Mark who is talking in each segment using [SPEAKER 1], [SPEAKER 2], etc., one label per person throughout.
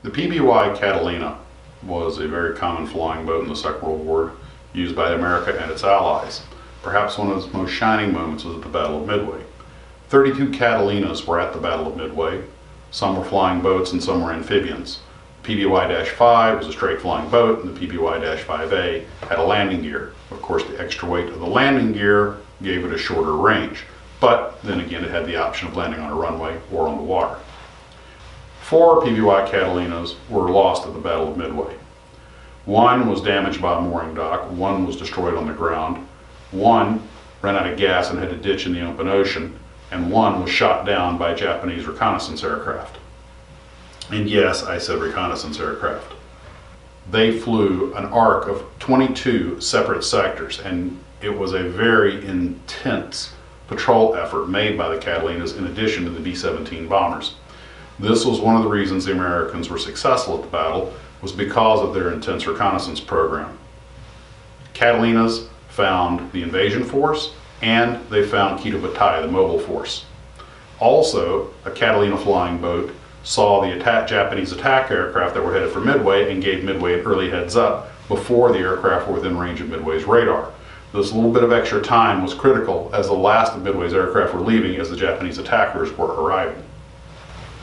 [SPEAKER 1] The PBY Catalina was a very common flying boat in the Second World War, used by America and its allies. Perhaps one of its most shining moments was at the Battle of Midway. 32 Catalinas were at the Battle of Midway. Some were flying boats and some were amphibians. PBY-5 was a straight flying boat, and the PBY-5A had a landing gear. Of course, the extra weight of the landing gear gave it a shorter range, but then again it had the option of landing on a runway or on the water. 4 PBY Catalinas were lost at the Battle of Midway. One was damaged by a mooring dock, one was destroyed on the ground, one ran out of gas and had to ditch in the open ocean, and one was shot down by a Japanese reconnaissance aircraft. And yes, I said reconnaissance aircraft. They flew an arc of 22 separate sectors, and it was a very intense patrol effort made by the Catalinas in addition to the B-17 bombers. This was one of the reasons the Americans were successful at the battle, was because of their intense reconnaissance program. Catalinas found the invasion force, and they found Kita Batai, the mobile force. Also, a Catalina flying boat saw the Japanese attack aircraft that were headed for Midway and gave Midway an early heads up before the aircraft were within range of Midway's radar. This little bit of extra time was critical as the last of Midway's aircraft were leaving as the Japanese attackers were arriving.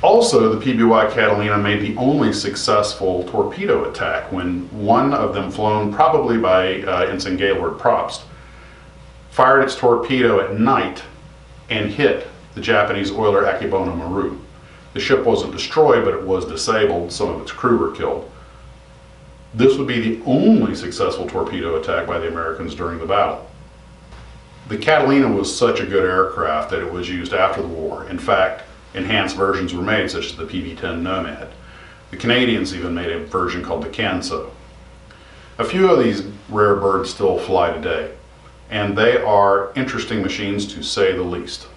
[SPEAKER 1] Also, the PBY Catalina made the only successful torpedo attack when one of them, flown probably by Ensign Gaylord Probst, fired its torpedo at night and hit the Japanese oiler Akebono Maru. The ship wasn't destroyed, but it was disabled. Some of its crew were killed. This would be the only successful torpedo attack by the Americans during the battle. The Catalina was such a good aircraft that it was used after the war. In fact, enhanced versions were made, such as the PB-10 Nomad. The Canadians even made a version called the Canso. A few of these rare birds still fly today, and they are interesting machines to say the least.